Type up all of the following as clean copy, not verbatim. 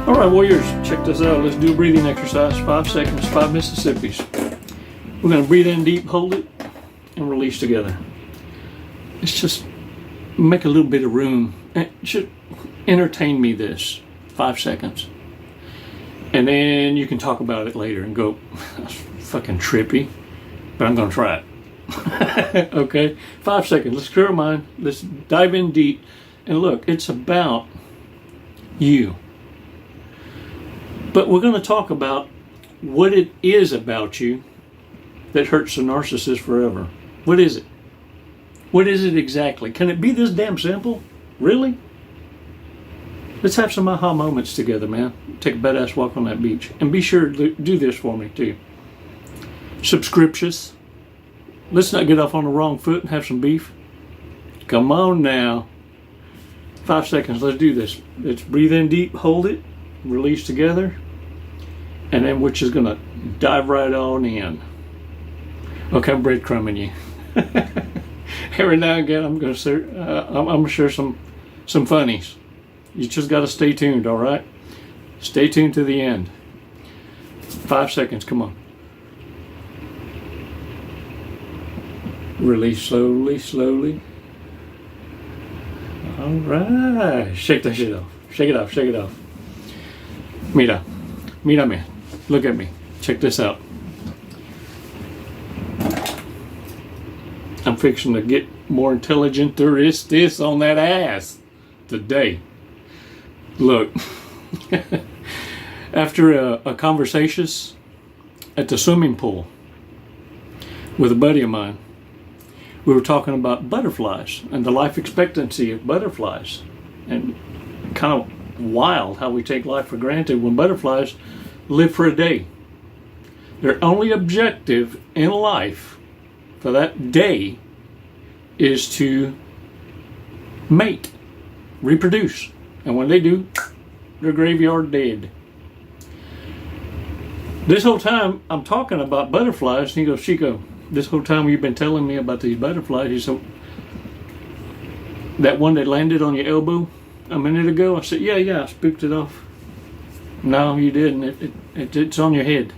All right, warriors, check this out. Let's do a breathing exercise. 5 seconds, 5 Mississippis. We're going to breathe in deep, hold it, and release together. It's just make a little bit of room. Just entertain me this 5 seconds. And then you can talk about it later and go, that's fucking trippy, but I'm going to try it. Okay? 5 seconds. Let's clear our mind. Let's dive in deep. And look, it's about you. But we're going to talk about what it is about you that hurts the narcissist forever. What is it? What is it exactly? Can it be this damn simple? Really? Let's have some aha moments together, man. Take a badass walk on that beach. And be sure to do this for me, too. Subscriptions. Let's not get off on the wrong foot and have some beef. Come on now. 5 seconds. Let's do this. Let's breathe in deep, hold it, release together. And then we're just going to dive right on in. Okay, I'm breadcrumbing you. Every now and again, I'm going to share some funnies. You just got to stay tuned, all right? Stay tuned to the end. 5 seconds, come on. Release slowly, slowly. All right. Shake that shit off. Shake it off, shake it off. Mira, man. Look at me. Check this out. I'm fixing to get more intelligent this on that ass today. Look, after a conversation at the swimming pool with a buddy of mine, we were talking about butterflies and the life expectancy of butterflies, and kind of wild how we take life for granted when butterflies live for a day. Their only objective in life for that day is to mate, reproduce. And when they do, they're graveyard dead. This whole time I'm talking about butterflies, and he goes, Chico, this whole time you've been telling me about these butterflies. He said, that one that landed on your elbow a minute ago? I said, yeah, I spooked it off. No, you didn't. It's on your head.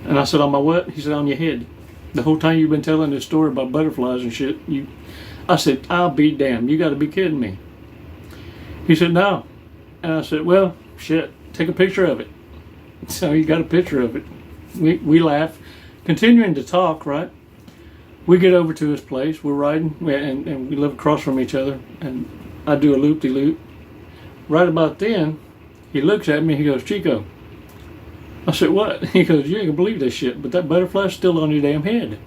And I said, on my what? He said, on your head. The whole time you've been telling this story about butterflies and shit, I said, I'll be damned. You got to be kidding me. He said, no. And I said, well, shit, take a picture of it. So he got a picture of it. We laugh. Continuing to talk, right? We get over to his place. We're riding, and we live across from each other. And I do a loop-de-loop. Right about then, he looks at me. He goes, Chico. I said, what? He goes, you ain't gonna believe this shit, but that butterfly's still on your damn head.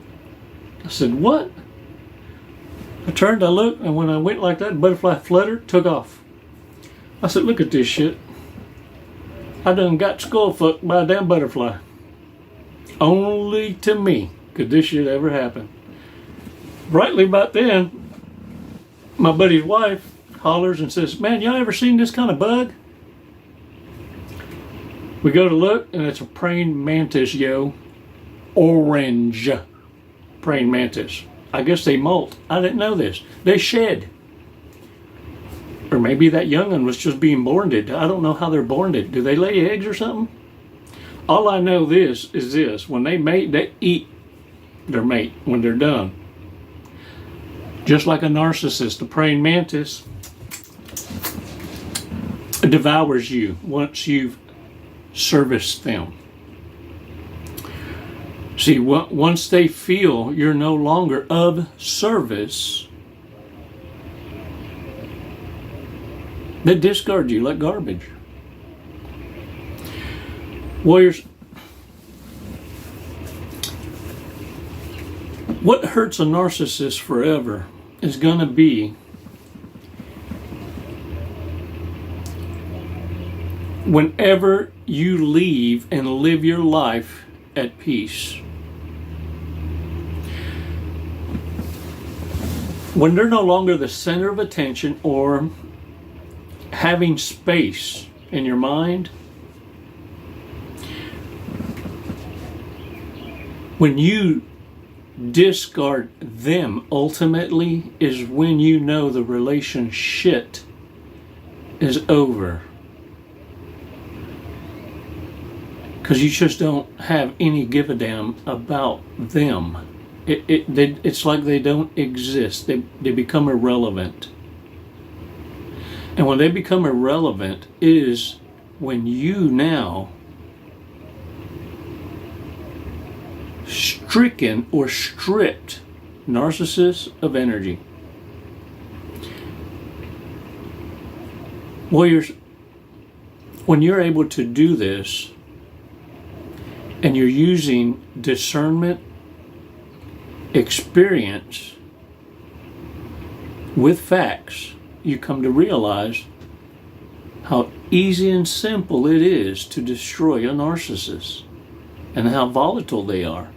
I said, what? I turned, I looked, and when I went like that, the butterfly fluttered, took off. I said, look at this shit. I done got skull fucked by a damn butterfly. Only to me could this shit ever happen. Rightly about then, my buddy's wife hollers and says, man, y'all ever seen this kind of bug? We go to look, and it's a praying mantis, yo. Orange praying mantis. I guess they molt. I didn't know this. They shed. Or maybe that young'un was just being borned. I don't know how they're borned. Do they lay eggs or something? All I know is this. When they mate, they eat their mate when they're done. Just like a narcissist, the praying mantis devours you once you've serviced them. See, once they feel you're no longer of service, they discard you like garbage. Warriors, what hurts a narcissist forever is going to be whenever you leave and live your life at peace. When they're no longer the center of attention or having space in your mind, when you discard them ultimately is when you know the relationship is over. because you just don't have any give a damn about them. It's like they don't exist. They become irrelevant. And when they become irrelevant is when you now stricken or stripped narcissists of energy. Warriors, when you're able to do this and you're using discernment, experience with facts, you come to realize how easy and simple it is to destroy a narcissist and how volatile they are.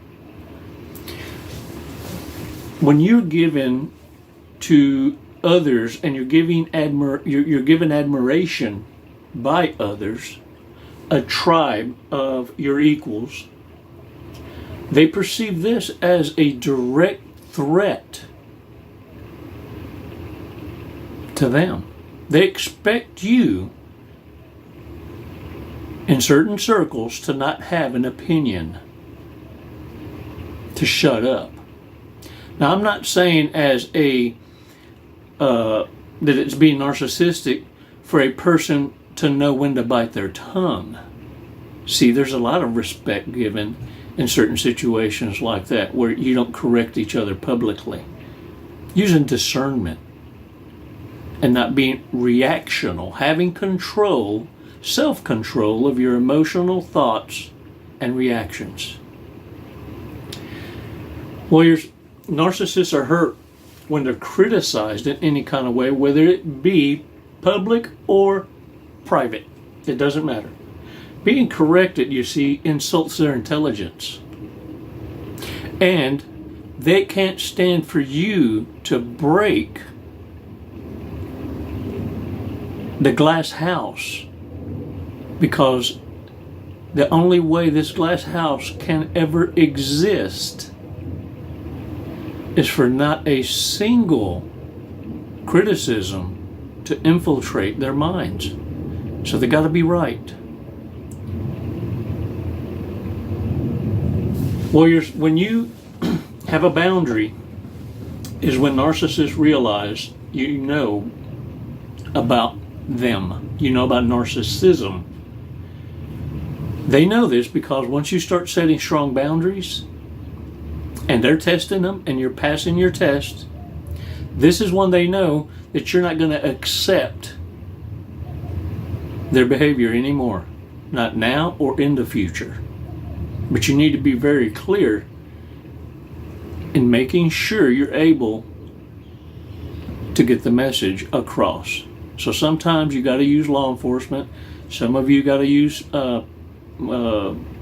When you're given to others and you're given admiration by others, a tribe of your equals, they perceive this as a direct threat to them. They expect you in certain circles to not have an opinion, to shut up. Now, I'm not saying as that it's being narcissistic for a person to know when to bite their tongue. See, there's a lot of respect given in certain situations like that where you don't correct each other publicly. Using discernment and not being reactional, having control, self-control of your emotional thoughts and reactions. Warriors, narcissists are hurt when they're criticized in any kind of way, whether it be public or private. It doesn't matter. Being corrected, you see, insults their intelligence. And they can't stand for you to break the glass house, because the only way this glass house can ever exist is for not a single criticism to infiltrate their minds. So they got to be right. Warriors, when you have a boundary is when narcissists realize you know about them. You know about narcissism. They know this because once you start setting strong boundaries and they're testing them and you're passing your test, this is when they know that you're not going to accept their behavior anymore. Not now or in the future. But you need to be very clear in making sure you're able to get the message across. So sometimes you got to use law enforcement. Some of you got to use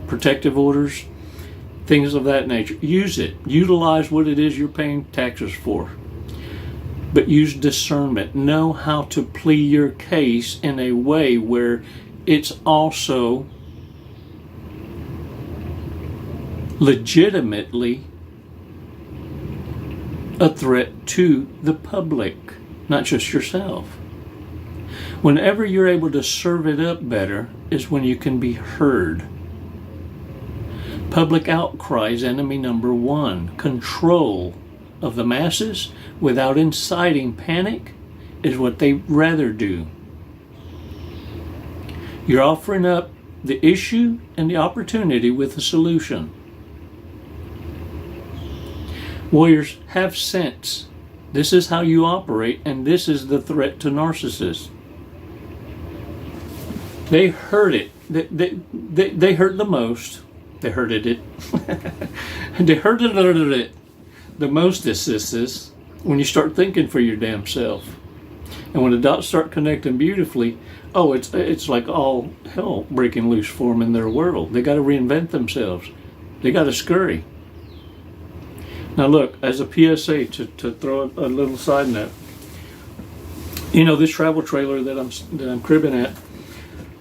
protective orders, things of that nature. Use it. Utilize what it is you're paying taxes for. But use discernment. Know how to plead your case in a way where it's also legitimately a threat to the public, not just yourself. Whenever you're able to serve it up better is when you can be heard. Public outcry is enemy number one. Control of the masses without inciting panic is what they rather do. You're offering up the issue and the opportunity with a solution. Warriors, have sense. This is how you operate, and this is the threat to narcissists. They heard it. They hurt the most. They hurted it. They hurted it the most. This is when you start thinking for your damn self, and when the dots start connecting beautifully. Oh, it's like all hell breaking loose for them in their world. They got to reinvent themselves. They got to scurry. Now look, as a PSA to throw a little side note, you know, this travel trailer that I'm cribbing at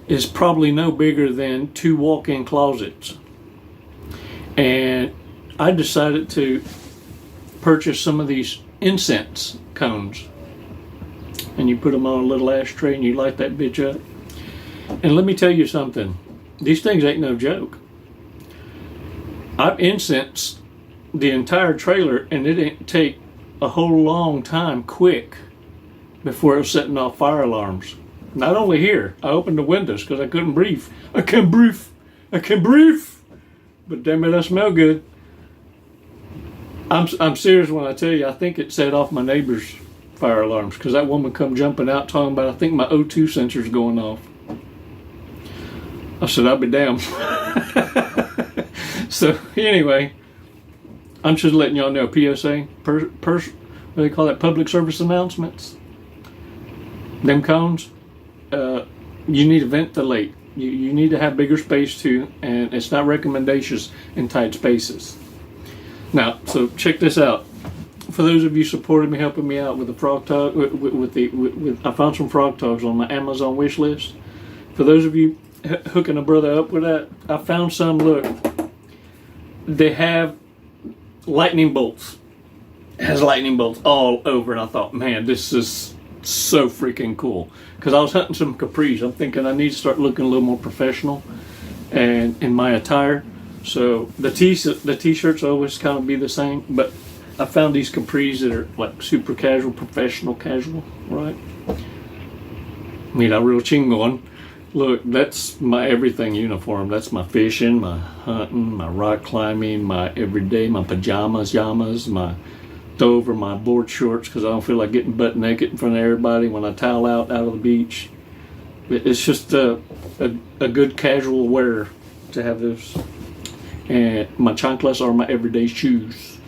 is probably no bigger than 2 walk-in closets. And I decided to purchase some of these incense cones. And you put them on a little ashtray and you light that bitch up. And let me tell you something. These things ain't no joke. I've incensed the entire trailer, and it didn't take a whole long time quick before it was setting off fire alarms. Not only here, I opened the windows because I couldn't breathe. I can't breathe. But damn it, I smell good. I'm serious when I tell you, I think it set off my neighbor's fire alarms because that woman come jumping out talking about, I think my O2 sensor's going off. I said, I'll be damned. So anyway, I'm just letting y'all know, PSA, what do they call that, public service announcements? Them cones, you need to ventilate. You need to have bigger space too, and it's not recommendations in tight spaces. Now, so check this out. For those of you supporting me, helping me out with the frog tog, I found some frog togs on my Amazon wish list. For those of you hooking a brother up with that, I found some. Look, they have lightning bolts. It has lightning bolts all over, and I thought, man, this is so freaking cool. Because I was hunting some capris. I'm thinking I need to start looking a little more professional, and in my attire. So the t-shirts always kind of be the same, but I found these capris that are like super casual, professional casual, right? Mira real chingon. Look, that's my everything uniform. That's my fishing, my hunting, my rock climbing, my everyday, my pajamas, yamas, my throw over my board shorts because I don't feel like getting butt naked in front of everybody when I towel out of the beach. It's just a good casual wear to have those. And my chanclas are my everyday shoes.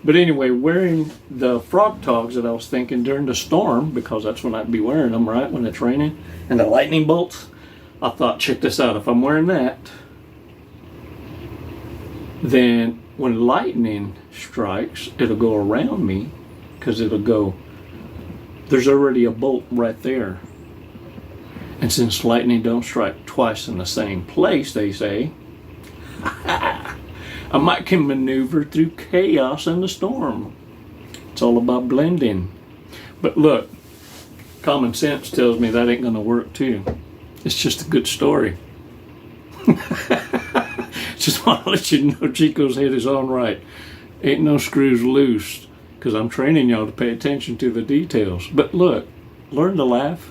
But anyway, wearing the frog togs that I was thinking during the storm, because that's when I'd be wearing them, right, when it's raining, and the lightning bolts, I thought, check this out, if I'm wearing that, then when lightning strikes, it'll go around me, because it'll go, there's already a bolt right there. And since lightning don't strike twice in the same place, they say, I might can maneuver through chaos in the storm. It's all about blending. But look, common sense tells me that ain't gonna work too. It's just a good story. Just want to let you know Chico's head is on right. Ain't no screws loose, because I'm training y'all to pay attention to the details. But look, learn to laugh.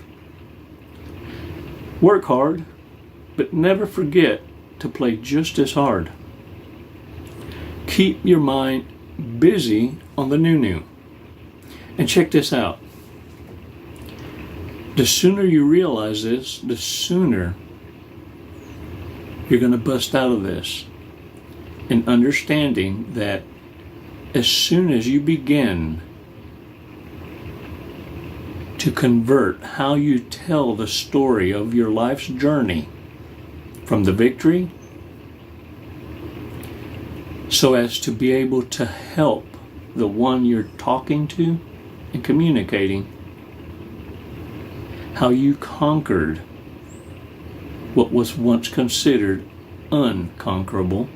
Work hard, but never forget to play just as hard. Keep your mind busy on the new. And check this out. The sooner you realize this, the sooner you're going to bust out of this. And understanding that as soon as you begin to convert how you tell the story of your life's journey from the victory, so as to be able to help the one you're talking to and communicating, how you conquered what was once considered unconquerable.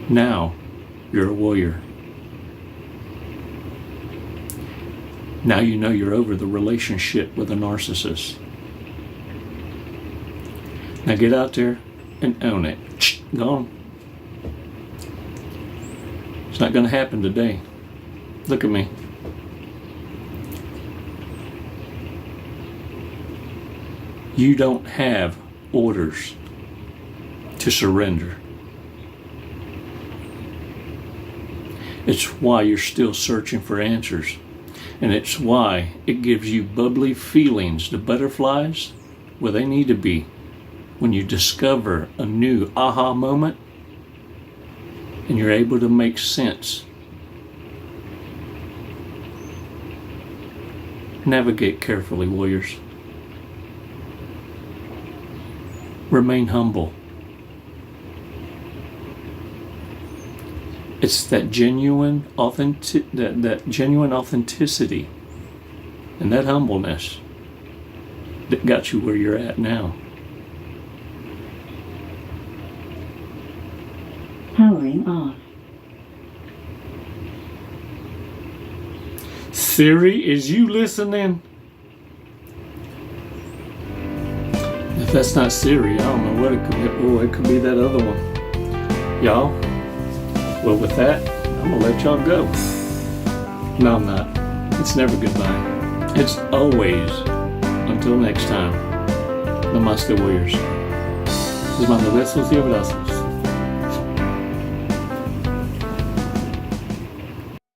Now you're a warrior. Now you know you're over the relationship with a narcissist. Now get out there and own it. Gone. It's not going to happen today. Look at me. You don't have orders to surrender. It's why you're still searching for answers. And it's why it gives you bubbly feelings, the butterflies, where they need to be. When you discover a new aha moment and you're able to make sense. Navigate carefully, warriors. Remain humble. It's that genuine genuine authenticity and that humbleness that got you where you're at now. Powering off. Siri, is you listening? If that's not Siri, I don't know what it could be. Oh, it could be that other one. Y'all, well, with that, I'm going to let y'all go. No, I'm not. It's never goodbye. It's always until next time. Namaste, warriors. Os mando besos y abrazos.